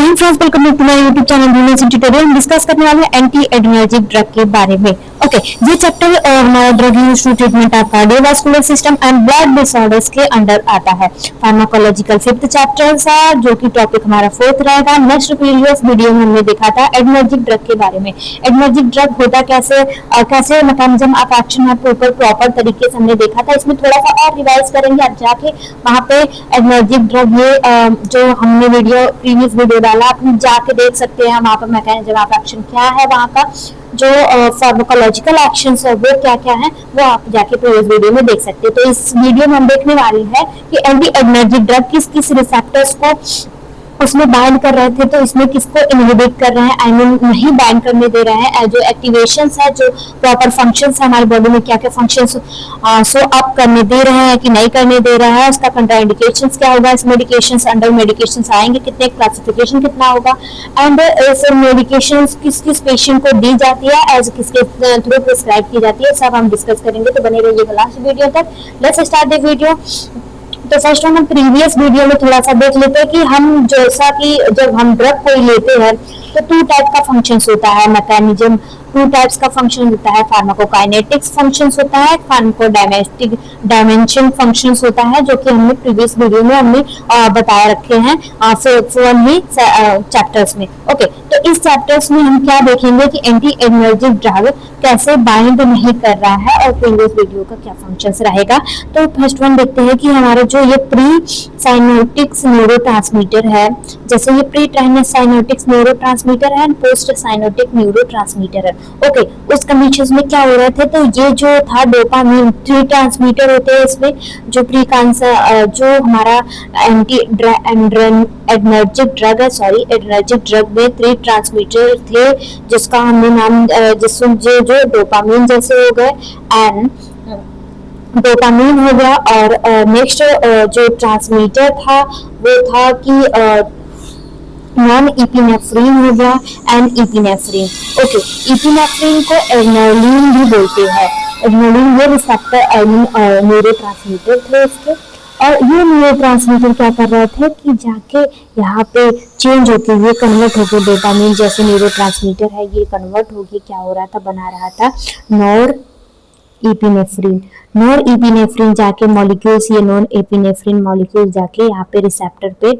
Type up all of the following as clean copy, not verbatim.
Morning friends, welcome back to my YouTube channel news tutorial. हम discuss करने वाले हैं एंटी एडर्जिक ड्रग के बारे में। ओके, ये चैप्टर हमारा drug use to treatment of cardiovascular system and blood disorders के अंडर आता है। फार्माकोलॉजिकल फिफ्थ चैप्टर था, जो कि टॉपिक हमारा फोर्थ रहेगा। नेक्स्ट प्रीवियस वीडियो में हमने देखा था एडर्जिक ड्रग के बारे में। एडर्जिक ड्रग होता कैसे, कैसे मैकेनिज्म ऑफ एक्शन आपके ऊपर प्रॉपर तरीके से हमने देखा था। इसमें थोड़ा सा और रिवाइज करेंगे, आप जाके वहाँ पे एडर्जिक ड्रग ये जो हमने वीडियो प्रीवियस वीडियो डाला, आप जाके देख सकते हैं वहाँ पर मैकेनिज्म ऑफ एक्शन क्या है, वहाँ का जो फार्माकोलॉजिकल एक्शंस है वो क्या क्या है, वो आप जाके प्रीवियस वीडियो में देख सकते हैं। तो इस वीडियो में हम देखने वाले हैं कि एंटी एडर्जिक ड्रग किस किस रिसेप्टर्स को उसमें बाइंड कर रहे थे, तो इसमें किसको इनहिबिट कर रहे हैं, आई मीन नहीं बाइंड करने दे रहे हैं। जो एक्टिवेशंस है, जो प्रॉपर फंक्शंस है हमारी बॉडी में, क्या क्या फंक्शंस सो अप करने दे रहे हैं कि नहीं करने दे रहे हैं, उसका कंट्राइंडिकेशंस क्या होगा, इस मेडिकेशंस अंडर मेडिकेशंस आएंगे कितने, क्लासिफिकेशन कितना होगा, एंड फिर मेडिकेशंस किस किस पेशेंट को दी जाती है, एज किसके थ्रू प्रिस्क्राइब की जाती है, सब हम डिस्कस करेंगे। तो बने रहिएगा लास्ट वीडियो तक। Let's start the video. तो फर्स्ट हम प्रीवियस वीडियो में थोड़ा सा देख लेते हैं कि हम जैसा कि जब हम ड्रग कोई लेते हैं तो टू टाइप का फंक्शंस होता है, मैकेनिज्म टू टाइप्स का फंक्शन होता है। फार्माकोकाइनेटिक्स फंक्शंस होता है, फार्माकोडायनेस्टिक डायमेंशन फंक्शंस होता है, जो कि हमने प्रीवियस वीडियो में हमने बताया रखे हैं वन ही चैप्टर्स में। ओके, तो इस चैप्टर्स में हम क्या देखेंगे कि एंटी एडर्जिक ड्रग कैसे बाइंड नहीं कर रहा है और प्रीवियस वीडियो का क्या फंक्शंस रहेगा। तो फर्स्ट वन देखते हैं कि हमारा जो ये प्री साइनोटिक्स न्यूरोट्रांसमीटर है, जैसे ये प्री साइनोटिक्स न्यूरोट्रांसमीटर है, पोस्ट साइनोटिक न्यूरोट्रांसमीटर है। ओके, उस कंडीशंस में क्या हो रहे थे, तो ये जो था डोपामिन, थ्री ट्रांसमीटर होते हैं इसमें, जो प्री जो हमारा एंटी एडर्जिक ड्रग है, सॉरी एडर्जिक ड्रग में थ्री ट्रांसमीटर थे, जिसका हमने नाम जिसमें जो डोपामिन जैसे हो गए, एंड डोपामिन हो गया, और नेक्स्ट जो ट्रांसमीटर था वो था कि नॉन एपिनेफ्रिन हो गया एंड एपिनेफ्रिन। ओके, एपिनेफ्रिन को एड्रेनालिन भी बोलते हैं। एड्रेनालिन ये रिसेप्टर न्यूरोट्रांसमीटर थे इसके, और ये न्यूरोट्रांसमीटर क्या कर रहे थे कि जाके यहाँ पे चेंज होके ये कन्वर्ट होके डोपामिन जैसे न्यूरोट्रांसमीटर है, ये कन्वर्ट होके क्या हो रहा था, बना रहा था नॉर एपिनेफ्रिन। नॉर एपिनेफ्रिन जाके मॉलिक्यूल्स, ये नॉन एपिनेफ्रिन मॉलिक्यूल जाके यहाँ पे रिसेप्टर पे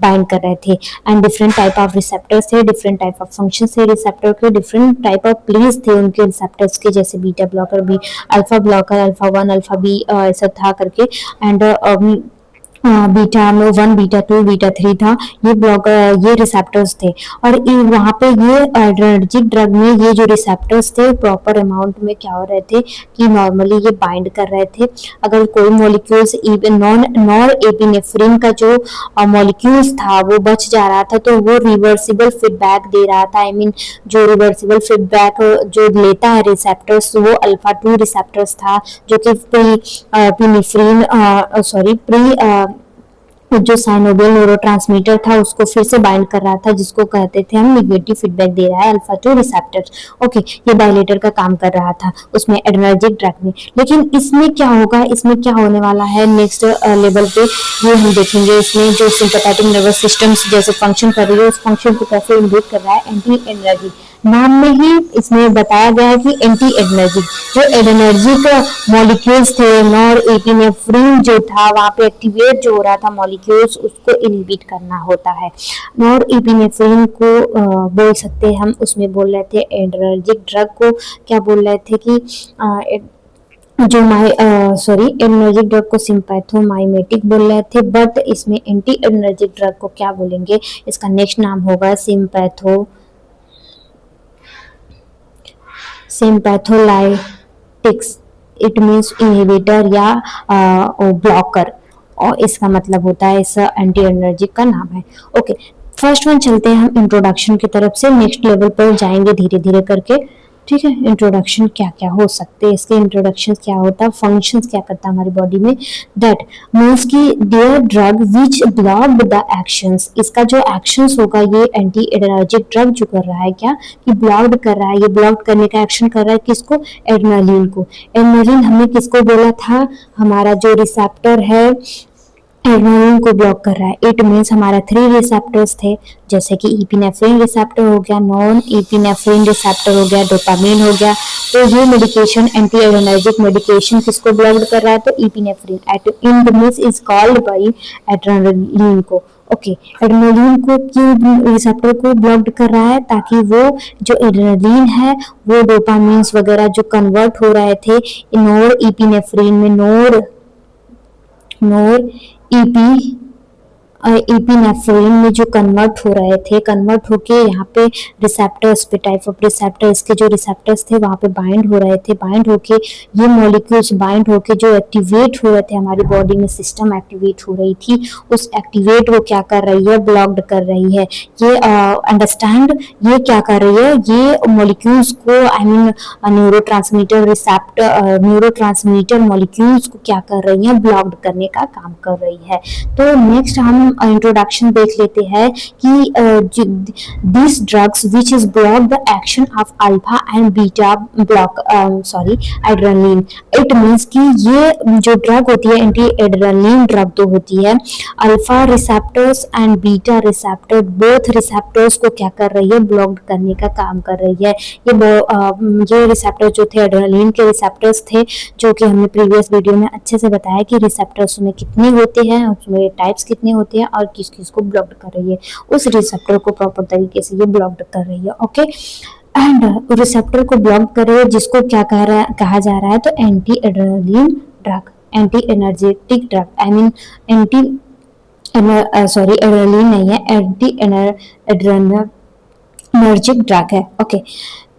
बाइंड कर रहे थे। And different type of receptors थे, डिफरेंट टाइप ऑफ फंक्शंस थे रिसेप्टर के, डिफरेंट टाइप ऑफ प्लेस थे उनके रिसेप्टर्स के, जैसे बीटा ब्लॉकर भी, alpha blocker, alpha 1 alpha B ऐसा था करके, एंड बीटा में 1 बीटा 2 बीटा 3 था, ये ब्लॉकर, ये रिसेप्टर्स थे। और वहाँ पे ये एडर्जिक ड्रग में ये जो रिसेप्टर्स थे प्रॉपर अमाउंट में क्या हो रहे थे कि नॉर्मली ये बाइंड कर रहे थे। अगर कोई मॉलिक्यूल्स नॉन एपिनेफ्रिन का जो मॉलिक्यूल्स था वो बच जा रहा था, तो वो रिवर्सिबल फीडबैक दे रहा था। आई मीन जो रिवर्सिबल फीडबैक जो लेता है रिसेप्टर्स, वो अल्फा 2 रिसेप्टर्स था, जो कि प्री जो साइनोबियल न्यूरोट्रांसमीटर था उसको फिर से बाइंड कर रहा था, जिसको कहते थे हम निगेटिव फीडबैक दे रहा है अल्फा 2 रिसेप्टर्स। ओके, ये डायलेटर का काम कर रहा था उसमें एडर्जिक ड्रग में। लेकिन इसमें क्या होगा, इसमें क्या होने वाला है नेक्स्ट लेवल पे, ये हम देखेंगे। इसमें जो सिंपैथेटिक नर्वस सिस्टम जैसे फंक्शन कर रही है, उस फंक्शन को कैसे इनहिबिट कर रहा है एंटी एडर्जिक। नाम में ही इसमें बताया गया है कि एंटी एडर्जिक, जो एडर्जिक मॉलिक्यूल्स थे, नॉर एपिनेफ्रिन जो था वहाँ पे एक्टिवेट जो हो रहा था मॉलिक्यूल्स, उसको इनहिबिट करना होता है। नॉर एपिनेफ्रिन को बोल सकते हैं हम, उसमें बोल रहे थे एडर्जिक ड्रग को क्या बोल रहे थे कि जो एडर्जिक ड्रग को सिंपैथोमाइमेटिक बोल रहे थे, बट इसमें एंटी एडर्जिक ड्रग को क्या बोलेंगे, इसका नेक्स्ट नाम होगा सिंपैथोलाइटिक्स। इट मीन्स इनहिबिटर या ब्लॉकर, और इसका मतलब होता है, इस एंटी एडर्जिक का नाम है। ओके, फर्स्ट वन चलते हैं हम इंट्रोडक्शन की तरफ से, नेक्स्ट लेवल पर जाएंगे धीरे धीरे करके। ठीक है, इंट्रोडक्शन क्या क्या हो सकते हैं, इसके इंट्रोडक्शन क्या होता है, फंक्शंस क्या करता है हमारी बॉडी में, दैट मीन्स की there drug which block the actions. इसका जो एक्शंस होगा, ये एंटी एडर्जिक ड्रग जो कर रहा है क्या कि ब्लॉक कर रहा है, ये ब्लॉक करने का एक्शन कर रहा है किसको, एड्रेनालिन को। एड्रेनालिन हमने किसको बोला था, हमारा जो रिसेप्टर है एड्रेनलिन को ब्लॉक कर रहा है। इट मीन्स हमारा 3 रिसेप्टर्स थे, जैसे कि इपिनेफ्रिन रिसेप्टर हो गया, नॉन इपिनेफ्रिन रिसेप्टर हो गया, डोपामिन हो गया। तो ये मेडिकेशन एंटी एड्रेनर्जिक मेडिकेशन किसको ब्लॉक कर रहा है? तो epinephrine in means is called by adrenaline को। ओके, एड्रेनलिन को क्यों रिसेप्टर को ब्लॉक्ड कर रहा है? ताकि वो जो एड्रेनलिन है वो डोपामिन वगैरह जो कन्वर्ट हो रहे थे नोर इपिनेफ्रिन में, नोर ईपी इपिनेफ्रिन में जो कन्वर्ट हो रहे थे, कन्वर्ट होके यहाँ पे रिसेप्टर्स पे, टाइप ऑफ रिसेप्टर्स के जो रिसेप्टर्स थे वहाँ पे बाइंड हो रहे थे, बाइंड होके ये मॉलिक्यूल्स बाइंड होके जो एक्टिवेट हो रहे थे हमारी बॉडी में, सिस्टम एक्टिवेट हो रही थी, उस एक्टिवेट को क्या कर रही है? ब्लॉक्ड कर रही है। ये अंडरस्टैंड, ये क्या कर रही है? ये मॉलिक्यूल्स को, I mean neurotransmitter receptor, neurotransmitter molecules को क्या कर रही है? ब्लॉक्ड करने का काम कर रही है। तो नेक्स्ट हम इंट्रोडक्शन देख लेते हैं कि this drugs which is block the action of alpha and beta block adrenaline. It means कि ये जो ड्रग होती है एंटी एड्रेनलिन ड्रग तो होती है, alpha receptors and beta receptor both receptors को क्या कर रही है? ब्लॉक करने का काम कर रही है। ये रिसेप्टर जो थे एड्रेनलिन के रिसेप्टर्स थे, जो कि हमने प्रीवियस वीडियो में अच्छे से बताया कि रिसेप्टर्स में कितने होते हैं, उसमें टाइप्स कितने होते हैं और किस किस को ब्लॉक कर रही है। उस रिसेप्टर को प्रॉपर तरीके से ये ब्लॉक कर रही है। ओके, एंड रिसेप्टर को ब्लॉक कर रही है जिसको क्या कहा जा रहा है? तो anti adrenaline drug, anti energetic drug, I mean adrenaline नहीं है, एंटी एनर्जिक ड्रग है। ओके,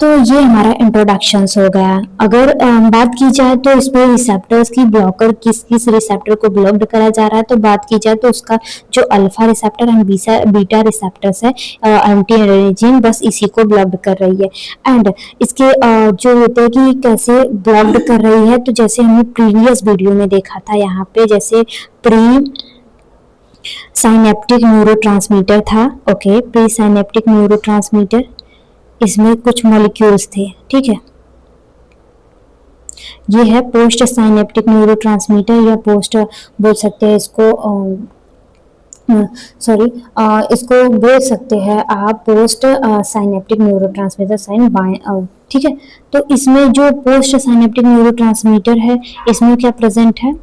तो ये हमारा इंट्रोडक्शन हो गया। अगर बात की जाए तो इसमें रिसेप्टर्स की ब्लॉकर किस किस रिसेप्टर को ब्लॉक्ड करा जा रहा है, तो बात की जाए तो उसका जो alpha receptor and beta receptors है एंटी एड्रेनलिन, बस इसी को ब्लॉक्ड कर रही है। एंड इसके जो होते हैं कि कैसे ब्लॉक्ड कर रही है, तो जैसे हमने प्रीवियस वीडियो में देखा था, यहाँ पे जैसे प्री साइनेप्टिक न्यूरोट्रांसमीटर था। ओके, प्री साइनेप्टिक न्यूरोट्रांसमीटर, इसमें कुछ मॉलिक्यूल्स थे, ठीक है। ये है पोस्ट साइनेप्टिक न्यूरोट्रांसमीटर, या पोस्ट बोल सकते हैं इसको, इसको बोल सकते हैं आप पोस्ट साइनेप्टिक न्यूरोट्रांसमीटर ठीक है। तो इसमें जो पोस्ट साइनेप्टिक न्यूरोट्रांसमीटर है, इसमें क्या प्रेजेंट है?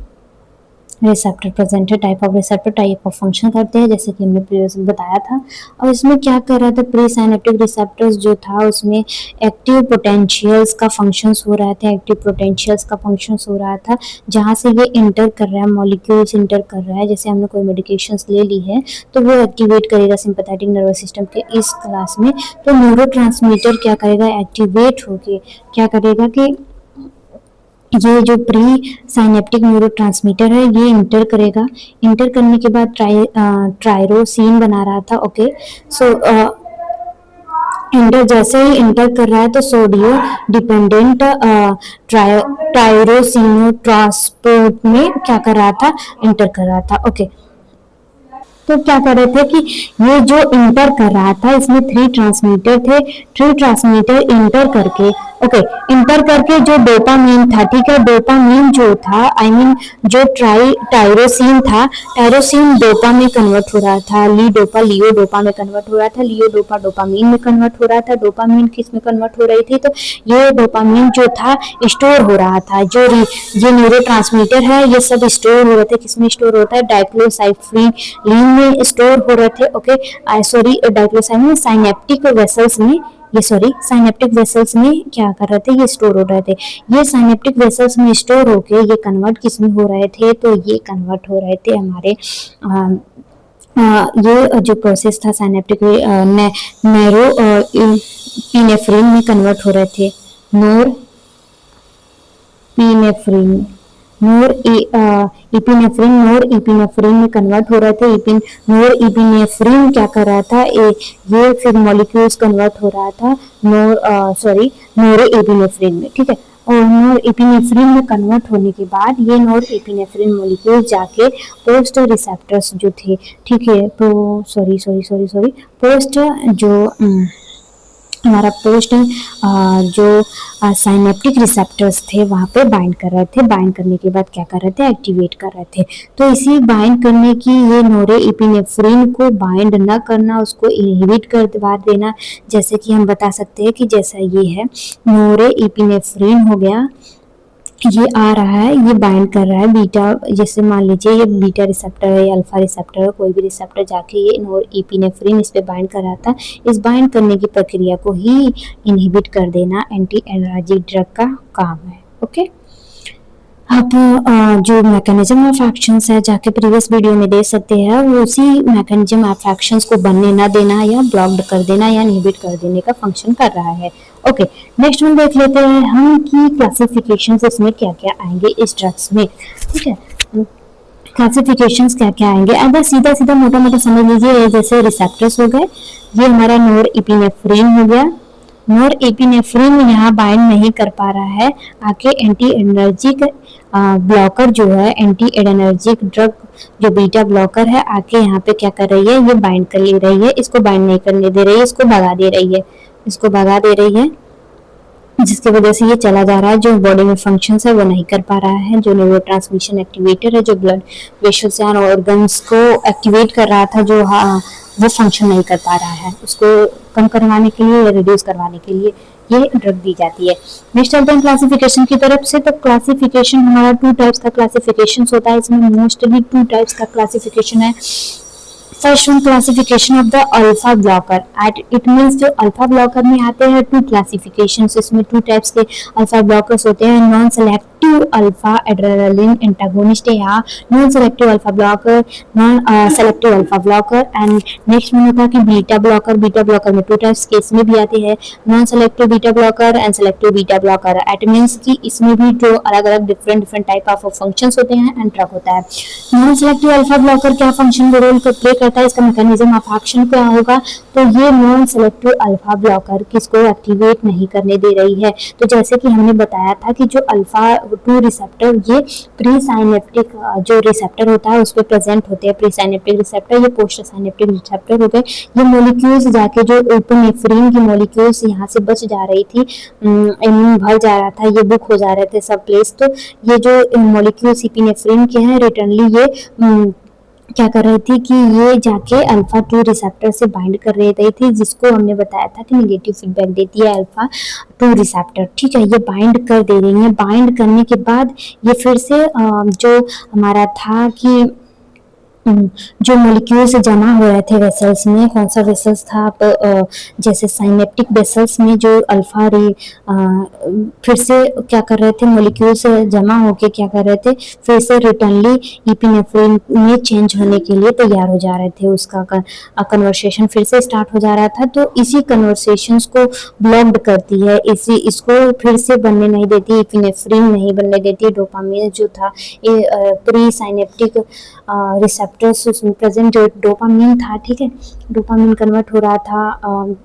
रिसेप्टर प्रेजेंट है। Type of receptor, type of function करते हैं, जैसे कि हमने प्रीवियस बताया था। और इसमें क्या कर रहा था? प्री साइनेप्टिक रिसेप्टर्स जो था उसमें एक्टिव पोटेंशियल्स का फंक्शंस हो रहा था, एक्टिव पोटेंशियल्स का फंक्शंस हो रहा था, जहाँ से ये इंटर कर रहा है, मॉलिक्यूल्स इंटर कर रहा है। जैसे हमने कोई मेडिकेशंस ले ली है तो वो एक्टिवेट करेगा सिंपैथेटिक नर्वस सिस्टम के इस क्लास में। तो न्यूरोट्रांसमीटर क्या करेगा? एक्टिवेट होके क्या करेगा कि ये जो प्री साइनेप्टिक न्यूरोट्रांसमीटर है ये इंटर करेगा। इंटर करने के बाद ट्रायरोसिन बना रहा था। ओके, सो इंटर जैसे ही इंटर कर रहा है तो सोडियो डिपेंडेंट टायरोसिनो ट्रांसपोर्ट में क्या कर रहा था? इंटर कर रहा था। ओके, तो क्या कर रहे थे कि ये जो इंटर कर रहा था इसमें 3 ट्रांसमीटर थे, 3 ट्रांसमीटर इंटर करके, ओके, इंटर करके जो डोपामीन था, ठीक है, डोपामीन जो था, आई मीन जो टायरोसिन था, टायरोसिन डोपा में कन्वर्ट हो रहा था, लियो डोपा में कन्वर्ट हो रहा था, लियो डोपा डोपामीन में कन्वर्ट हो रहा था, डोपामीन किस में कन्वर्ट हो रही थी? तो ये डोपामीन जो था स्टोर हो रहा था। जो ये न्यूरोट्रांसमीटर है ये सब स्टोर हो रहे थे, किसमें स्टोर होता है? डाइक्लोसाइक्लिन में स्टोर हो रहे थे। ओके, सॉरी, डाइक्लोसाइक्लिन साइनेप्टिक वेसल्स में, ये सॉरी साइनेप्टिक वेसल्स में क्या कर रहे थे? ये स्टोर हो रहे थे। ये साइनेप्टिक वेसल्स में स्टोर होके ये कन्वर्ट किस में हो रहे थे? तो ये कन्वर्ट हो रहे थे हमारे ये जो प्रोसेस था साइनेप्टिक नैरो इपिनेफ्रिन में कन्वर्ट हो रहे थे, नोर इपिनेफ्रिन, नोर इपिनेफ्रिन में कन्वर्ट हो रहे थे। नोर इपिनेफ्रिन क्या कर रहा था? ये फिर मॉलिक्यूल्स कन्वर्ट हो रहा था नोर इपिनेफ्रिन में, ठीक है। और नोर इपिनेफ्रिन में कन्वर्ट होने के बाद ये नोर इपिनेफ्रिन मॉलिक्यूल जाके पोस्ट रिसेप्टर्स जो थे, ठीक है, पोस्ट जो हमारा पोस्ट जो साइनेप्टिक रिसेप्टर्स थे वहाँ पे बाइंड कर रहे थे। बाइंड करने के बाद क्या कर रहे थे, एक्टिवेट कर रहे थे। तो इसी बाइंड करने की ये नोरेपिनेफ्रिन को बाइंड न करना, उसको इनहिबिट कर देना। जैसे कि हम बता सकते हैं कि जैसा ये है नोरेपिनेफ्रिन हो गया, ये आ रहा है, ये बाइंड कर रहा है बीटा, जैसे मान लीजिए ये बीटा रिसेप्टर है या अल्फा रिसेप्टर है, कोई भी रिसेप्टर जाके ये नोरेपिनेफ्रिन इस पे बाइंड कर रहा था। इस बाइंड करने की प्रक्रिया को ही इनहिबिट कर देना एंटी एनर्जिक ड्रग का काम है। ओके, अब जो मैकेनिज्म ऑफ एक्शंस है जाके प्रीवियस वीडियो में देख सकते हैं, वो उसी मैकेनिज्म ऑफ एक्शंस को बनने ना देना या ब्लॉक्ड कर देना या इनहिबिट कर देने का फंक्शन कर रहा है। ओके, नेक्स्ट वन देख लेते हैं हम कि क्लासिफिकेशंस इसमें क्या क्या आएंगे इस ड्रग्स में। ठीक है, क्लासिफिकेशंस क्या क्या आएंगे, अगर सीधा सीधा मोटा मोटा समझ लीजिए, जैसे रिसेप्टर्स हो गए, ये हमारा नोरेपिनेफ्रिन हो गया। नोरेपिनेफ्रिन यहाँ बाइंड नहीं कर पा रहा है, आके एंटी एनर्जिक ब्लॉकर जो है, एंटी एडर्जिक ड्रग जो बीटा ब्लॉकर है, आके यहाँ पे क्या कर रही है, ये बाइंड कर ले रही है, इसको बाइंड नहीं करने दे रही है, इसको भगा दे रही है, इसको भगा दे रही है, जिसकी वजह से ये चला जा रहा है। जो बॉडी में फंक्शंस है वो नहीं कर पा रहा है। जो न्यूरो ट्रांसमिशन एक्टिवेटर है, जो ब्लड वेसल्स या ऑर्गन्स को एक्टिवेट कर रहा था, जो वो फंक्शन नहीं कर पा रहा है, उसको कम करवाने के लिए या रिड्यूस करवाने के लिए ये ड्रग दी जाती है। नेक्स्ट चलते हैं क्लासिफिकेशन की तरफ से। तो क्लासिफिकेशन हमारा 2 टाइप्स का क्लासिफिकेशन होता है, इसमें मोस्टली 2 टाइप्स का क्लासिफिकेशन है। First one, classification of the alpha blocker. It means जो अल्फा ब्लॉकर में आते हैं 2 क्लासिफिकेशंस, इसमें 2 टाइप्स के अल्फा ब्लॉकर्स होते हैं, non selective alpha adrenaline antagonist या non selective alpha blocker, non selective alpha blocker. And next में होता है कि बीटा ब्लॉकर। बीटा ब्लॉकर में 2 टाइप्स के इसमें भी आते हैं, non selective beta blocker and selective beta blocker. It means कि इसमें भी जो अलग अलग डिफरेंट टाइप ऑफ फंक्शंस होते हैं एंड ड्रग होता है। नॉन सेलेक्टिव अल्फा ब्लॉकर क्या फंक्शन रोल प्ले करता है, इसका मैकेनिज्म ऑफ एक्शन क्या होगा, तो ये नॉन सेलेक्टिव अल्फा ब्लॉकर किसको एक्टिवेट नहीं करने दे रही है। तो जैसे कि हमने बताया था कि जो अल्फा 2 रिसेप्टर, ये प्री साइनेप्टिक जो रिसेप्टर होता है उस पर प्रेजेंट होते हैं, प्री साइनेप्टिक रिसेप्टर, ये पोस्ट साइनेप्टिक रिसेप्टर हो गए। ये मॉलिक्यूल्स जाके जो एपिनेफ्रिन की मॉलिक्यूल्स यहाँ से बच जा रही थी, इम्यून भर जा रहा था, ये बुक हो जा रहे थे सब प्लेस, तो ये जो मॉलिक्यूल्स एपिनेफ्रिन के हैं रिटर्नली ये क्या कर रही थी कि ये जाके अल्फा 2 रिसेप्टर से बाइंड कर रही थी, जिसको हमने बताया था कि नेगेटिव फीडबैक देती है अल्फा 2 रिसेप्टर। ठीक है, ये बाइंड कर दे रही है। बाइंड करने के बाद ये फिर से जो हमारा था कि जो मॉलिक्यूल्स जमा हो रहे थे वेसल्स में, कौन सा वेसल्स था, जैसे साइनेप्टिक वेसल्स में जो अल्फा रे फिर से क्या कर रहे थे, मॉलिक्यूल्स जमा होके क्या कर रहे थे, फिर से रिटर्नली एपिनेफ्रिन में चेंज होने के लिए तैयार हो जा रहे थे, उसका कन्वर्सेशन फिर से स्टार्ट हो जा रहा था। तो इसी कन्वर्सेशंस को ब्लॉक्ड करती है, इसको फिर से बनने नहीं देती, एपिनेफ्रिन नहीं बनने देती। डोपामिन जो था, प्री साइनेप्टिक रिसेप्टर्स उसमें प्रेजेंट जो डोपामिन था, ठीक है, डोपामिन कन्वर्ट हो रहा था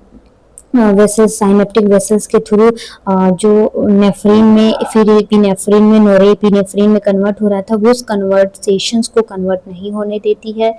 वेसल्स, साइनेप्टिक वेसल्स के थ्रू जो नेफ्रिन में, फिर एपिनेफ्रिन में, नोरेपिनेफ्रिन में कन्वर्ट हो रहा था, वो उस कन्वर्सेशंस को कन्वर्ट नहीं होने देती है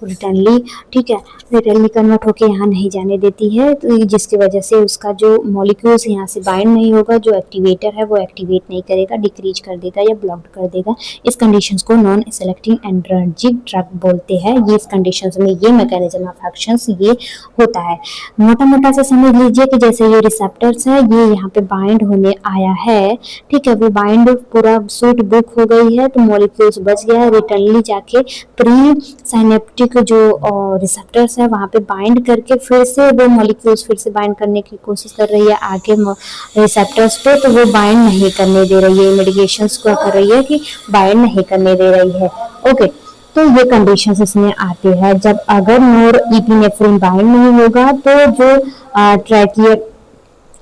रिटर्नली। ठीक है, रिटर्नली कन्वर्ट होके यहाँ नहीं जाने देती है, तो जिसकी वजह से उसका जो मॉलिक्यूल्स यहाँ से बाइंड नहीं होगा, जो एक्टिवेटर है वो एक्टिवेट नहीं करेगा, डिक्रीज कर देगा या ब्लॉक कर देगा। इस कंडीशंस को नॉन सेलेक्टिव एंड्रोजिक ड्रग बोलते हैं। ये इस कंडीशंस में ये मैकेनिज्म ऑफ एक्शंस ये होता है। मोटा मोटा से समझ लीजिए कि जैसे ये रिसेप्टर्स है, ये यहाँ पे बाइंड होने आया है, ठीक है, वो बाइंड पूरा सूट बुक हो गई है, तो मॉलिक्यूल्स बच गया है, रिटर्नली जाके प्री साइनेप्टिक जो रिसेप्टर्स है वहाँ पे बाइंड करके फिर से वो मॉलिक्यूल्स फिर से बाइंड करने की कोशिश कर रही है आगे रिसेप्टर्स पे, तो वो बाइंड नहीं करने दे रही है, मेडिकेशंस को कर रही है कि बाइंड नहीं करने दे रही है। ओके, तो ये कंडीशंस इसमें आती है। जब अगर नोरेपिनेफ्रिन बाइंड नहीं होगा तो जो ट्रैकियर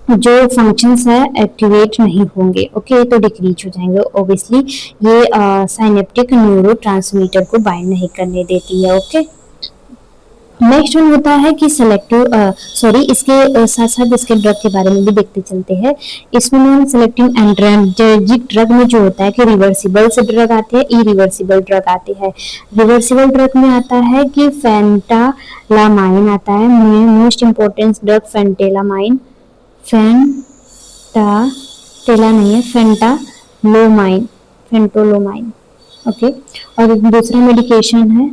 जो फंक्शंस है एक्टिवेट नहीं होंगे। ओके, तो डिक्रीज हो जाएंगे। ऑब्वियसली ये साइनेप्टिक न्यूरो ट्रांसमीटर को बाइंड नहीं करने देती है। ओके, नेक्स्ट वन होता है कि सेलेक्टिव इसके साथ साथ इसके ड्रग के बारे में भी देखते चलते हैं। इसमें नॉन सेलेक्टिव एंड्रोजिक ड्रग में जो होता है कि रिवर्सिबल से ड्रग आते हैं, इरिवर्सिबल ड्रग आते हैं। रिवर्सिबल ड्रग में आता है कि फेंटालामाइन आता है, मोस्ट इम्पोर्टेंट ड्रग फेंटालामाइन, फेंटाटेला नहीं है, फेंटालोमाइन, फेंटोलोमाइन। ओके, और दूसरा मेडिकेशन है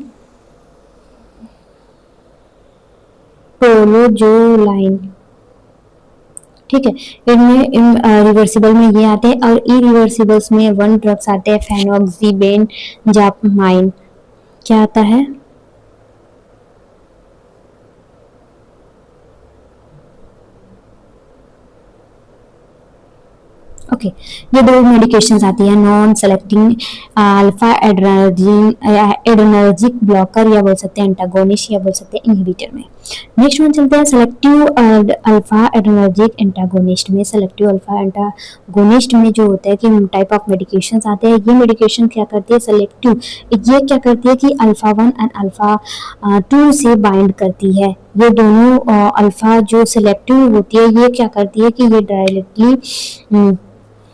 टोलोजोलाइन। ठीक है, इनमें रिवर्सिबल में ये आते हैं और इरिवर्सिबल्स में 1 ड्रग्स आते हैं, फेनोक्सिबेन जापमाइन। क्या आता है? ओके, ये दो मेडिकेशंस आती है, non selecting alpha adrenergic blocker या बोल सकते हैं एंटागोनिस्ट या बोल सकते हैं इनहिबिटर में। नेक्स्ट वन चलते हैं सेलेक्टिव अल्फा एड्रेनर्जिक एंटागोनिस्ट में। सेलेक्टिव अल्फा एंटागोनिस्ट में जो होता है कि टाइप ऑफ मेडिकेशंस आते हैं, ये मेडिकेशन क्या करती है सेलेक्टिव, ये क्या करती है कि अल्फा 1 एंड अल्फा 2 से बाइंड करती है। ये दोनों अल्फा जो सेलेक्टिव होती है ये क्या करती है कि ये डायरेक्टली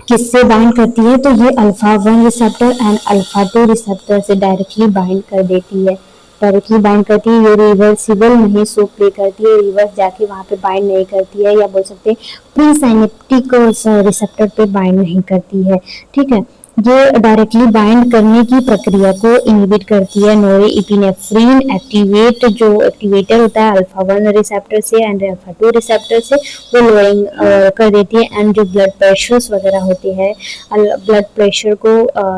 किससे बाइंड करती है, तो ये alpha 1 receptor and alpha 2 receptor से डायरेक्टली बाइंड कर देती है, डायरेक्टली बाइंड करती है। ये रिवर्सिबल नहीं सो प्ले करती है, रिवर्स जाके वहाँ पे बाइंड नहीं करती है, या बोल सकते हैं प्री साइनेप्टिक रिसेप्टर पे बाइंड नहीं करती है। ठीक है, ये डायरेक्टली बाइंड करने की प्रक्रिया को इनहिबिट करती है। नोरेपिनेफ्रिन एक्टिवेट जो एक्टिवेटर होता है अल्फा 1 रिसेप्टर से एंड अल्फा 2 रिसेप्टर से, वो लोइंग कर देती है। एंड जो ब्लड प्रेशर्स वगैरह होते हैं, ब्लड प्रेशर को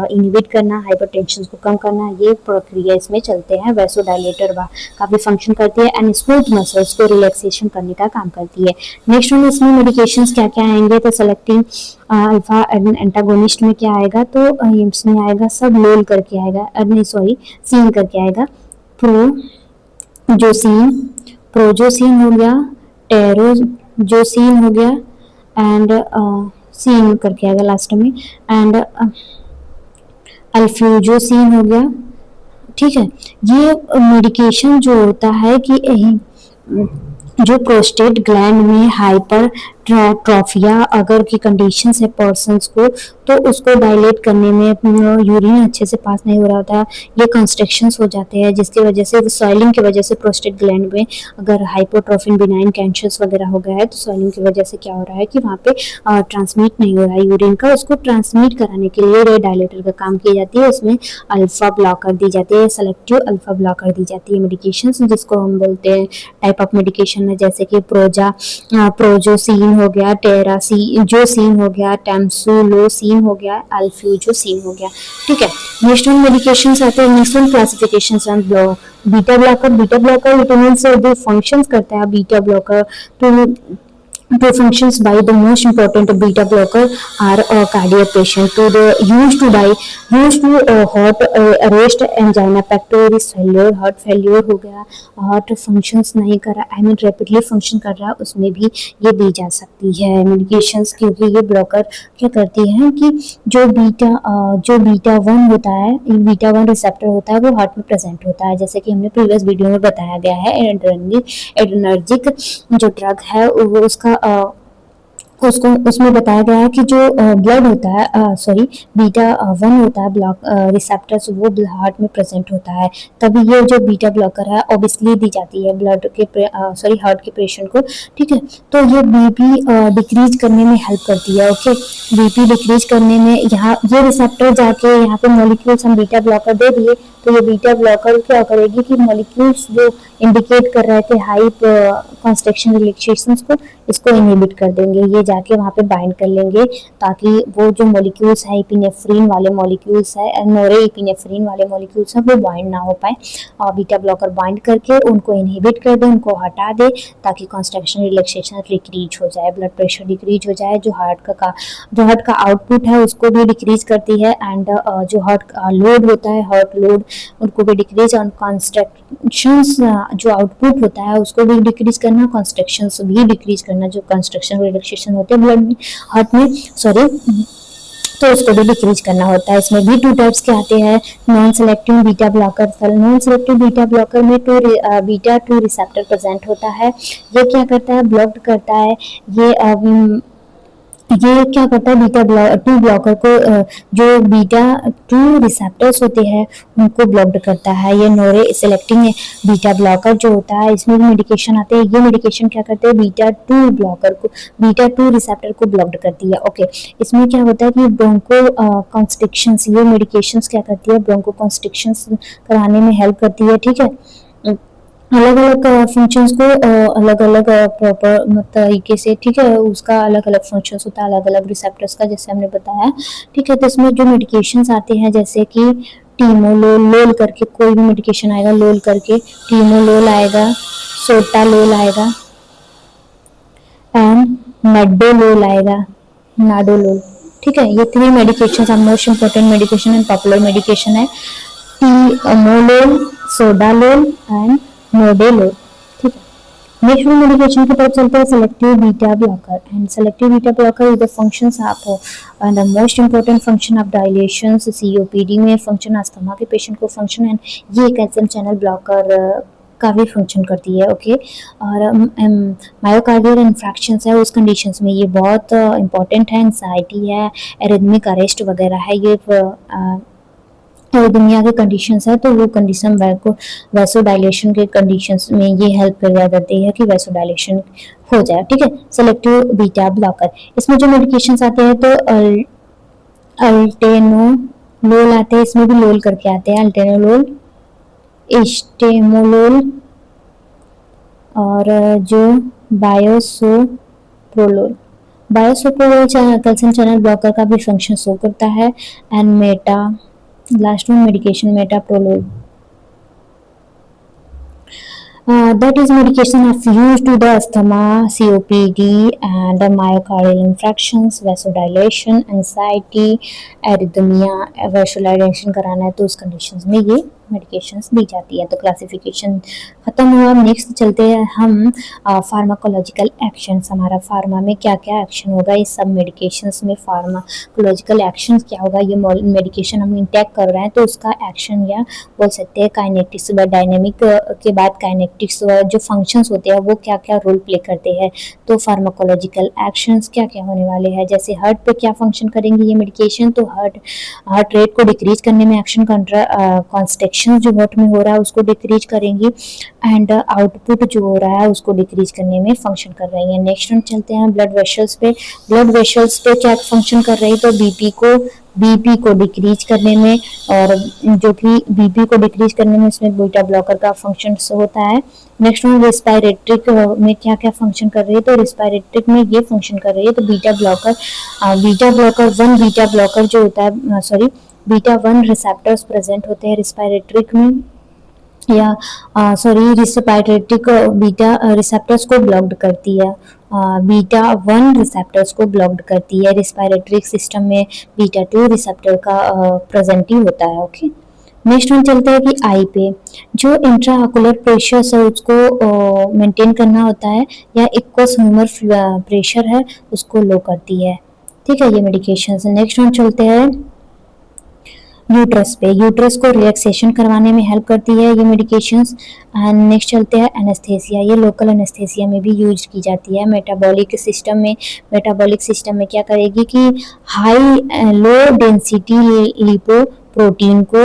इनहिबिट करना, हाइपरटेंशन को कम करना, ये प्रक्रिया इसमें चलते हैं। वैसोडाइलेटर काफी फंक्शन करती है एंड स्मूथ मसल्स को रिलैक्सेशन करने का काम करती है। नेक्स्ट वन इसमें मेडिकेशंस क्या क्या आएंगे, तो सेलेक्टिंग अल्फा एंटागोनिस्ट में क्या आएगा, तो इसमें आएगा सब लोल करके आएगा, नहीं सॉरी सीन करके आएगा, प्रोजोसिन हो गया, टेरोजोसिन हो गया एंड सीन करके आएगा लास्ट में, एंड अल्फ्यूजोसिन हो गया। ठीक है, ये मेडिकेशन जो होता है कि जो प्रोस्टेट ग्लैंड में हाइपर ट्रॉफिया अगर की कंडीशन है पर्सन्स को, तो उसको डायलेट करने में यूरिन अच्छे से पास नहीं हो रहा था, ये कंस्ट्रक्शंस हो जाते हैं जिसकी वजह से सॉइलिंग की वजह से प्रोस्टेट ग्लैंड में अगर हाइपोट्रोफिन बिनाइन कैंसर्स वगैरह हो गया है, तो सॉइलिंग की वजह से क्या हो रहा है कि वहाँ पे ट्रांसमिट नहीं हो रहा है यूरिन का, उसको ट्रांसमिट कराने के लिए डायलेटर का काम की जाती है। उसमें अल्फा ब्लॉकर दी जाती है, सेलेक्टिव अल्फा ब्लॉकर दी जाती है मेडिकेशन, जिसको हम बोलते हैं टाइप ऑफ मेडिकेशन है, जैसे कि प्रोजोसिन हो गया, टेरासीजोसिन हो गया, टैमसुलोसिन हो गया, अल्फ्यूजोसिन हो गया। ठीक है, नेक्स्ट वन मेडिकेशंस आते हैं, next one classifications and beta blocker vitamin से जो फंक्शंस करता है beta blocker to functions by the most important beta blocker are cardiac patient used to heart arrest angina pectoris failure, heart failure हो गया, heart functions नहीं कर रहा, I mean rapidly function कर रहा, उसमें भी ये दी जा सकती है medications, क्योंकि ये ब्लॉकर क्या करती है कि जो बीटा 1 होता है, बीटा 1 रिसेप्टर होता है वो हार्ट में प्रेजेंट होता है, जैसे कि हमने प्रीवियस वीडियो में बताया गया है। एड्रेनर्जिक जो ड्रग है वो उसमें बताया गया है कि जो ब्लड होता है सॉरी बीटा 1 होता है ब्लॉक रिसेप्टर्स, वो हार्ट में प्रेजेंट होता है, तभी ये जो बीटा ब्लॉकर है ऑब्वियसली दी जाती है ब्लड के हार्ट के पेशेंट को। ठीक है, तो ये बीपी डिक्रीज करने में हेल्प करती है। ओके, बीपी डिक्रीज करने में यहाँ ये रिसेप्टर जाके यहाँ पे मॉलिक्यूल्स हम बीटा ब्लॉकर दे दिए, तो ये बीटा ब्लॉकर क्या करेगी कि मॉलिक्यूल्स जो इंडिकेट कर रहे थे हाई कंस्ट्रक्शन रिलैक्सेशंस को, इसको इनहिबिट कर देंगे, ये जाके वहाँ पे बाइंड कर लेंगे, ताकि वो जो मॉलिक्यूल्स है इपिनेफ्रिन वाले मॉलिक्यूल्स है, नोरेपिनेफ्रिन वाले मॉलिक्यूल्स है, वो बाइंड ना हो पाए, और बीटा ब्लॉकर बाइंड करके उनको इनहिबिट कर दे, उनको हटा दे, ताकि कंस्ट्रक्शन रिलैक्सेशन डिक्रीज हो जाए, ब्लड प्रेशर डिक्रीज हो जाए, जो हार्ट का आउटपुट है उसको भी डिक्रीज करती है, एंड जो हार्ट का लोड होता है, हार्ट लोड उनको भी डिक्रीज, और कंस्ट्रक्शंस जो आउटपुट होता है उसको भी डिक्रीज करना, कंस्ट्रक्शंस भी डिक्रीज करना, जो कंस्ट्रक्शन रिलैक्सेशन होते हैं ब्लड हार्ट में सॉरी, तो उसको भी डिक्रीज करना होता है। इसमें भी 2 टाइप्स के आते हैं, non selective beta blocker. Non selective beta blocker में बीटा 2 रिसेप्टर प्रेजेंट होता है, ये क्या करता है, ब्लॉक करता है, ये ये क्या करता है, बीटा टू ब्लॉकर को जो बीटा टू रिसेप्टर्स होते हैं उनको ब्लॉक्ड करता है। ये नोरे सेलेक्टिंग बीटा ब्लॉकर जो होता है, इसमें भी मेडिकेशन आते हैं। ये मेडिकेशन क्या करते हैं, बीटा टू ब्लॉकर को, बीटा टू रिसेप्टर को ब्लॉक्ड करती है। ओके, इसमें क्या होता है कि ब्रोंको कॉन्स्ट्रिक्शंस, ये मेडिकेशंस क्या करती है, ब्रोंको कॉन्स्ट्रिक्शंस कराने में हेल्प करती है। ठीक है, अलग अलग फंक्शंस को अलग अलग प्रॉपर तरीके से, ठीक है, उसका अलग अलग फंक्शंस होता है, अलग अलग रिसेप्टर्स का, जैसे हमने बताया। ठीक है, तो इसमें जो मेडिकेशंस आते हैं जैसे कि टीमोलोल, लोल करके कोई भी मेडिकेशन आएगा, लोल करके टीमोलोल आएगा, सोटालोल आएगा एंड नाडोलोल आएगा, नाडोलोल। ठीक है, ये three medication are most important medication and popular medication है, टीमोलोल, सोडालोल एंड नोडेलोल। ठीक है, नेक्स्ट मेडिकेशन की तरफ चलते हैं, selective beta blocker. And selective beta blocker is the functions of and the most important function of dilations, COPD में function, asthma के patient को फंक्शन, एंड ये कैल्शियम चैनल ब्लॉकर का भी फंक्शन करती है। ओके, और मायोकार्डियल इन्फ्रैक्शंस है, उस कंडीशंस में ये बहुत इंपॉर्टेंट है, एंजाइटी है, एरिथमिक अरेस्ट वगैरह है, ये दुनिया के कंडीशंस है, तो वो कंडीशन वैसोडाइलेशन के कंडीशंस में ये हेल्प कर जाती है कि वैसोडाइलेशन हो जाए। ठीक है, सेलेक्टिव बीटा ब्लॉकर, इसमें जो मेडिकेशंस आते हैं तो अल्टेनोलोल आते हैं, इसमें भी लोल करके आते हैं, अल्टेनोलोल, एस्टेमोलोल और जो बायोसोप्रोलोल, बायोसोप्रोलोल कैल्शियम चैनल ब्लॉकर का भी फंक्शन शो करता है। एंड लास्ट में medication मेटाप्रोलोल, that is medication of used to the asthma, COPD and myocardial infarctions, vasodilation, anxiety, arrhythmia, vasodilation कराना है तो उस कंडीशंस में ये मेडिकेशंस दी जाती है। तो क्लासिफिकेशन खत्म हुआ। नेक्स्ट चलते हैं हम फार्माकोलॉजिकल एक्शंस, हमारा फार्मा में क्या क्या एक्शन होगा, इस सब मेडिकेशंस में फार्माकोलॉजिकल एक्शन क्या होगा, ये मेडिकेशन हम इंटेक कर रहे हैं तो उसका एक्शन या बोल सकते हैं काइनेटिक्स व डायनेमिक के बाद काइनेटिक्स व जो फंक्शंस होते हैं वो क्या क्या रोल प्ले करते हैं। तो फार्माकोलॉजिकल एक्शंस क्या क्या होने वाले हैं, जैसे हार्ट पे क्या फंक्शन करेंगे ये मेडिकेशन, तो हार्ट रेट को डिक्रीज करने में एक्शन, कॉन्स्ट्रिक्शन जो हार्ट में हो रहा है उसको डिक्रीज करेंगी, एंड आउटपुट जो हो रहा है उसको डिक्रीज करने में फंक्शन कर रही है। नेक्स्ट हम चलते हैं ब्लड वेसल्स पे, ब्लड वेसल्स पे क्या फंक्शन कर रही है, तो बीपी को डिक्रीज करने में, और जो कि बीपी को डिक्रीज करने में इसमें बीटा ब्लॉकर का फंक्शन होता है। नेक्स्ट में रिस्पायरेट्रिक में क्या क्या फंक्शन कर रही है, तो रिस्पायरेट्रिक में ये फंक्शन कर रही है, तो beta blocker one beta blocker जो होता है, sorry beta one receptors present होते हैं रिस्पायरेट्रिक में, या सॉरी रिस्पायरेट्रिक बीटा रिसेप्टर्स को ब्लॉक्ड करती है, बीटा वन रिसेप्टर्स को ब्लॉक्ड करती है। रिस्पायरेटरी सिस्टम में बीटा टू रिसेप्टर का प्रेजेंट ही होता है। ओके, नेक्स्ट हम चलते हैं कि आई पे जो इंट्राऑकुलर प्रेशर है उसको मेंटेन करना होता है, या एक्वस ह्यूमर प्रेशर है उसको लो करती है। ठीक है, ये मेडिकेशन है। नेक्स्ट हम चलते हैं यूट्रस पे, यूट्रस को रिलैक्सेशन करवाने में हेल्प करती है ये मेडिकेशंस। एंड नेक्स्ट चलते हैं एनेस्थेसिया, ये लोकल एनेस्थेसिया में भी यूज की जाती है। मेटाबॉलिक सिस्टम में क्या करेगी कि लो डेंसिटी लिपोप्रोटीन को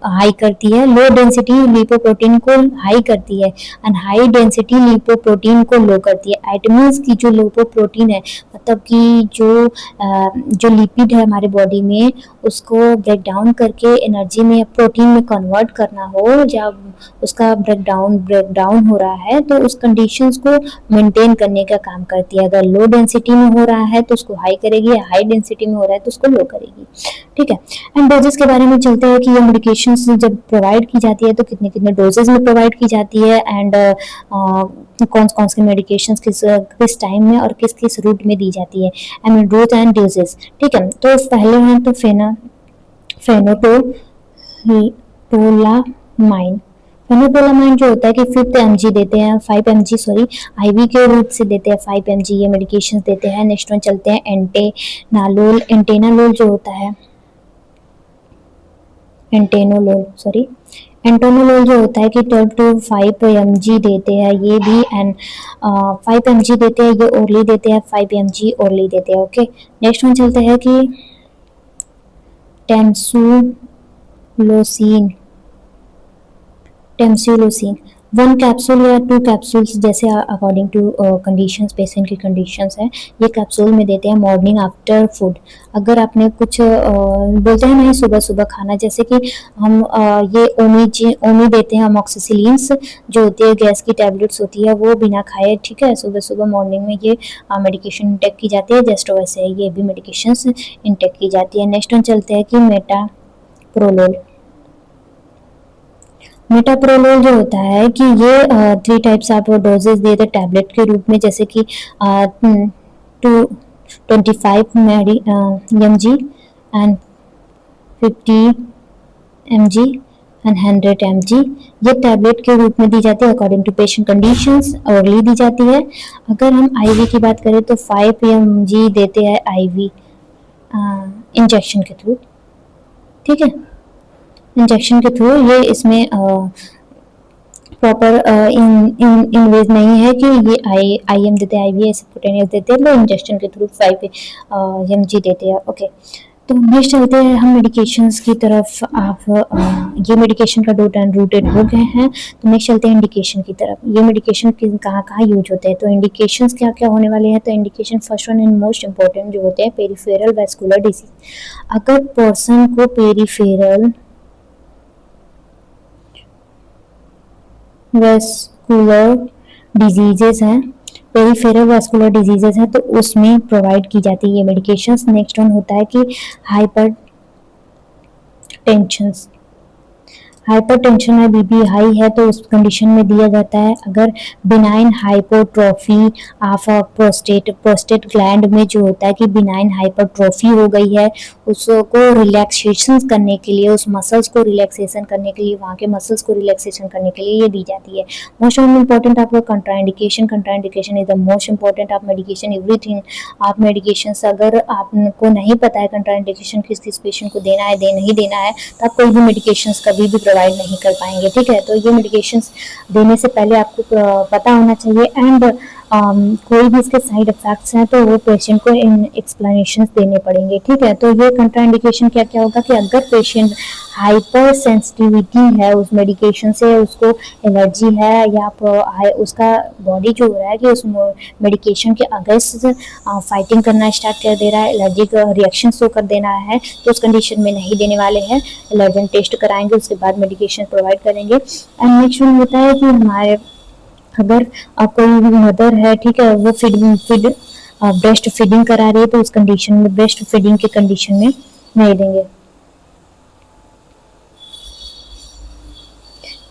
हाई करती है, लो डेंसिटी लिपोप्रोटीन को हाई करती है, एंड हाई डेंसिटी लिपोप्रोटीन को लो करती है। इट मीन्स की जो लिपोप्रोटीन है, मतलब कि जो लिपिड है हमारे बॉडी में उसको ब्रेक डाउन करके एनर्जी में, प्रोटीन में कन्वर्ट करना हो, जब उसका ब्रेक डाउन हो रहा है तो उस कंडीशंस को मेंटेन करने का काम करती है। अगर लो डेंसिटी में हो रहा है तो उसको हाई करेगी, या हाई डेंसिटी में हो रहा है तो उसको लो करेगी। ठीक है, एंड डोजेस के बारे में चलते हैं कि ये मेडिकेशंस जब प्रोवाइड की जाती है तो कितने कितने डोजेस में प्रोवाइड की जाती है, एंड कौन कौन से मेडिकेशंस किस टाइम में और किस किस रूट में दी जाती है, एंड डोज एंड डोजेस। ठीक है, तो पहले हैं तो फेनोटोलामाइन जो होता है कि 5 mg देते हैं, 5 mg सॉरी आईवी के रूट से देते हैं 5 mg ये मेडिकेशन देते हैं। नेक्स्ट में चलते हैं एंटेनालोल जो होता है, एंटोनोलोल जो होता है कि 12 to 5 mg देते हैं ये भी, एंड 5 mg देते हैं ये ओरली देते हैं, 5 mg ओरली देते हैं। ओके, नेक्स्ट वन चलते हैं कि टेम्सुलोसिन। टेम्सुलोसिन 1 कैप्सूल या 2 कैप्सूल्स जैसे अकॉर्डिंग टू कंडीशंस, पेशेंट की कंडीशंस है, ये कैप्सूल में देते हैं मॉर्निंग आफ्टर फूड। अगर आपने कुछ बोलते हैं नहीं सुबह सुबह खाना, जैसे कि हम ये ओमी देते हैं, अमोक्सिसिलिन्स जो होती है गैस की टैबलेट्स होती है, वो बिना खाए, ठीक है, सुबह सुबह मॉर्निंग में ये मेडिकेशन इंटेक की जाती है, जस्ट वैसे ये भी मेडिकेशंस इंटेक की जाती है। नेक्स्ट वन चलते हैं कि मेटाप्रोलोल। मेटाप्रोलोल जो होता है कि ये 3 टाइप्स आप डोजेज देते हैं टैबलेट के रूप में, जैसे कि 25 mg and 50 mg and 100 mg, ये टैबलेट के रूप में दी जाती है according to patient conditions, orally दी जाती है। अगर हम आईवी की बात करें तो 5 mg देते हैं आईवी इंजेक्शन के थ्रू, ठीक है, इंजेक्शन के थ्रू। ये इसमें प्रॉपर इनवेज नहीं है कि ये IM देते हैं, IV सब्क्यूटेनियस देते हैं, वो इंजेक्शन के थ्रू 5 mg देते हैं। ओके, तो नेक्स्ट चलते हैं हम मेडिकेशंस की तरफ। आप ये मेडिकेशन का डॉट एंड रूटेड हो गए हैं, तो नेक्स्ट चलते हैं इंडिकेशन की तरफ। ये मेडिकेशन कहाँ कहाँ यूज होते हैं, तो इंडिकेशंस क्या क्या होने वाले हैं। तो indication first one and most important जो होते हैं पेरिफेरल वैस्कुलर डिजीज। अगर पर्सन को पेरिफेरल वैस्कुलर डिजीजेस हैं, पेरिफेरल वैस्कुलर डिजीजेस हैं, तो उसमें प्रोवाइड की जाती है ये मेडिकेशंस। नेक्स्ट वन होता है कि हाइपर टेंशंस। हाइपरटेंशन है, बीपी हाई है, तो उस कंडीशन में दिया जाता है। अगर benign hypertrophy of prostate gland में जो होता है कि बिनाइन हाइपरट्रोफी हो गई है, उसको रिलैक्सेशन करने के लिए, उस मसल्स को रिलैक्सेशन करने के लिए, वहाँ के मसल्स को रिलैक्सेशन करने के लिए ये दी जाती है। मोस्ट इम्पॉर्टेंट आपका contraindication. Contraindication is the most important of medication everything. आप मेडिकेशन अगर आपको नहीं पता है कंट्राइंडिकेशन किस किस पेशेंट को देना है, नहीं देना है, तो आप कोई भी मेडिकेशन कभी भी प्रोवाइड नहीं कर पाएंगे, ठीक है। तो ये मेडिकेशंस देने से पहले आपको पता होना चाहिए, एंड कोई भी इसके साइड इफेक्ट्स हैं तो वो पेशेंट को इन एक्सप्लेनेशंस देने पड़ेंगे, ठीक है। तो ये कंट्राइंडिकेशन क्या क्या होगा कि अगर पेशेंट हाइपर सेंसिटिविटी है उस मेडिकेशन से, उसको एलर्जी है, या उसका बॉडी जो हो रहा है कि उस मेडिकेशन के अगेंस्ट फाइटिंग करना स्टार्ट कर दे रहा है, एलर्जिक रिएक्शन शो कर देना है, तो उस कंडीशन में नहीं देने वाले हैं। एलर्जन टेस्ट कराएंगे, उसके बाद मेडिकेशन प्रोवाइड करेंगे। एंड नेक्स्ट वन होता है कि हमारे अगर कोई मदर है, ठीक है, वो ब्रेस्ट फीडिंग करा रही है, तो उस कंडीशन में ब्रेस्ट फीडिंग के कंडीशन में नहीं देंगे,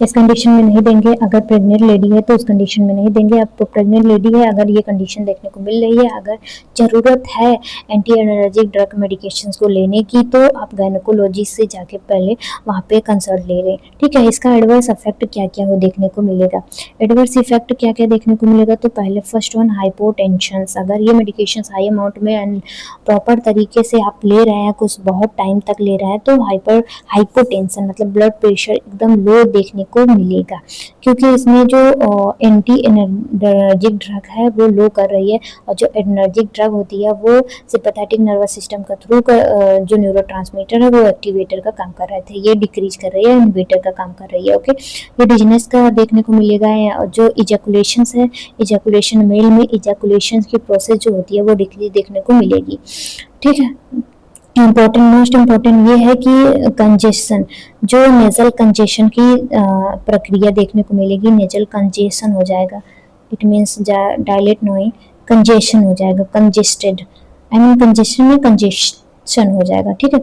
इस कंडीशन में नहीं देंगे। अगर प्रेग्नेंट लेडी है तो उस कंडीशन में नहीं देंगे। अब तो प्रेग्नेंट लेडी है, अगर ये कंडीशन देखने को मिल रही है, अगर ज़रूरत है एंटी एनर्जिक ड्रग मेडिकेशंस को लेने की, तो आप गायनेकोलॉजिस्ट से जाके पहले वहाँ पे कंसल्ट ले लें, ठीक है। इसका एडवर्स इफेक्ट क्या क्या वो देखने को मिलेगा। एडवर्स इफेक्ट क्या क्या देखने को मिलेगा, तो पहले फर्स्ट वन हाइपोटेंशन। अगर ये मेडिकेशन हाई अमाउंट में एंड प्रॉपर तरीके से आप ले रहे हैं, कुछ बहुत टाइम तक ले रहे हैं, तो हाइपोटेंशन मतलब ब्लड प्रेशर एकदम लो देखने को मिलेगा, क्योंकि इसमें जो एंटी एनर्जिक ड्रग है वो लो कर रही है, और जो एनर्जिक ड्रग होती है वो सिंपैथेटिक नर्वस सिस्टम का थ्रू जो न्यूरोट्रांसमीटर है वो एक्टिवेटर का काम कर रहे थे, ये डिक्रीज कर रही है, इनहिबिटर का काम कर रही है। ओके, ये डिजीनेस का देखने को मिलेगा। जो इजैकुलेशन है, इजैकुलेशन मेल में इजैकुलेशन की प्रोसेस जो होती है वो डिक्रीज देखने को मिलेगी, ठीक है। मोस्ट इम्पोर्टेंट ये है कि कंजेशन, जो नेजल कंजेशन की प्रक्रिया देखने को मिलेगी, नेजल कंजेशन हो जाएगा, इट मीन्स डायलेट नोई कंजेशन हो जाएगा, कंजेस्टेड, आई मीन कंजेशन में कंजेशन हो जाएगा, ठीक है।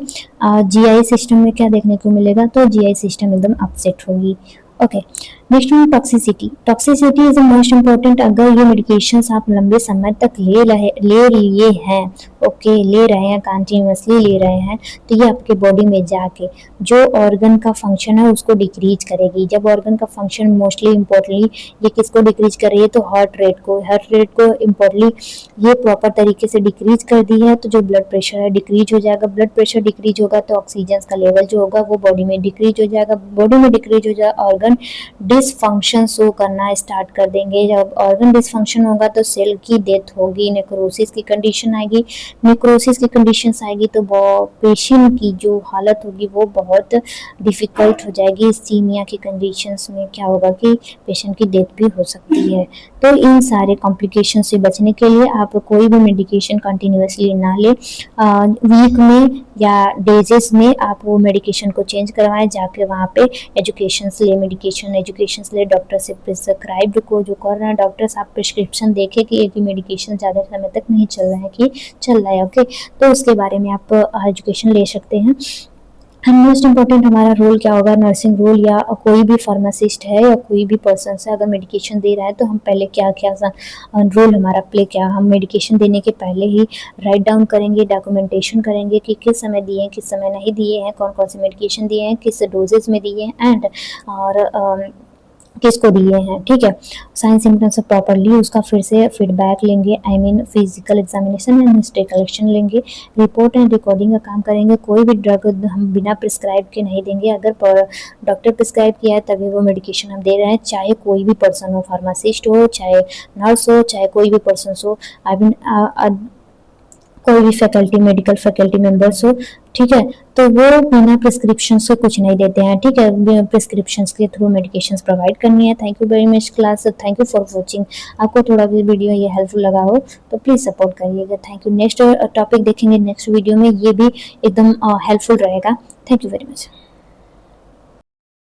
GI सिस्टम में क्या देखने को मिलेगा, तो GI सिस्टम एकदम अपसेट होगी। Okay, next one toxicity. Toxicity is the most important. अगर ये मेडिकेशंस आप लंबे समय तक ले लिए हैं, ओके, ले रहे हैं, कंटिन्यूसली ले रहे हैं, तो ये आपके बॉडी में जाके जो ऑर्गन का फंक्शन है उसको डिक्रीज करेगी। जब ऑर्गन का फंक्शन मोस्टली इम्पोर्टली ये किसको डिक्रीज कर रही है, तो हार्ट रेट को इम्पोर्टली ये प्रॉपर तरीके से डिक्रीज कर दी है, तो जो ब्लड प्रेशर है डिक्रीज हो जाएगा। ब्लड प्रेशर डिक्रीज होगा तो ऑक्सीजन का लेवल जो होगा वो बॉडी में डिक्रीज हो जाएगा। बॉडी में डिक्रीज हो जाएगा, ऑर्गन डिसफंक्शन शो करना स्टार्ट कर देंगे। जब ऑर्गन डिसफंक्शन होगा तो सेल की डेथ होगी, नेक्रोसिस की कंडीशन आएगी। नेक्रोसिस की कंडीशंस आएगी तो पेशेंट की जो हालत होगी वो बहुत डिफिकल्ट हो जाएगी। इस्कीमिया की कंडीशंस में क्या होगा कि पेशेंट की डेथ भी हो सकती है। तो इन सारे कॉम्प्लिकेशन से बचने के लिए आप कोई भी मेडिकेशन कंटिन्यूसली ना लें। वीक में या डेजेस में आप वो मेडिकेशन को चेंज करवाएं, जाके वहाँ पे एजुकेशन ले, डॉक्टर से प्रिस्क्राइब्ड को जो कर रहे हैं डॉक्टर्स, आप प्रिस्क्रिप्शन देखें कि एक ही मेडिकेशन ज़्यादा समय तक नहीं चल रहा है कि चल रहा है, ओके, तो उसके बारे में आप एजुकेशन ले सकते हैं। एंड मोस्ट इम्पॉर्टेंट हमारा रोल क्या होगा, नर्सिंग रोल या कोई भी फार्मासिस्ट है या कोई भी पर्सन है अगर मेडिकेशन दे रहा है तो हम पहले क्या क्या रोल हमारा प्ले क्या, हम मेडिकेशन देने के पहले ही राइट डाउन करेंगे, डॉक्यूमेंटेशन करेंगे कि किस समय दिए हैं, किस समय नहीं दिए हैं, कौन कौन से मेडिकेशन दिए हैं, किस डोजेज में दिए हैं, एंड और किसको दिए हैं, ठीक है। साइन सिम्टम्स प्रॉपरली उसका फिर से फीडबैक लेंगे, I mean physical examination and history collection लेंगे, रिपोर्ट एंड रिकॉर्डिंग का काम करेंगे। कोई भी ड्रग हम बिना प्रिस्क्राइब के नहीं देंगे। अगर डॉक्टर प्रिस्क्राइब किया है तभी वो मेडिकेशन हम दे रहे हैं, चाहे कोई भी पर्सन हो, फार्मासिस्ट हो, चाहे नर्स हो, चाहे कोई भी पर्सन हो, आई मीन कोई भी फैकल्टी, मेडिकल फैकल्टी मेंबर्स हो, ठीक है, तो वो बिना प्रिस्क्रिप्शन से कुछ नहीं देते हैं, ठीक है। प्रिस्क्रिप्शंस के थ्रू मेडिकेशंस प्रोवाइड करनी है। Thank you very much class, thank you for watching. आपको थोड़ा भी वीडियो ये हेल्पफुल लगा हो तो प्लीज़ सपोर्ट करिएगा। Thank you. नेक्स्ट टॉपिक देखेंगे नेक्स्ट वीडियो में, ये भी एकदम हेल्पफुल रहेगा। Thank you very much.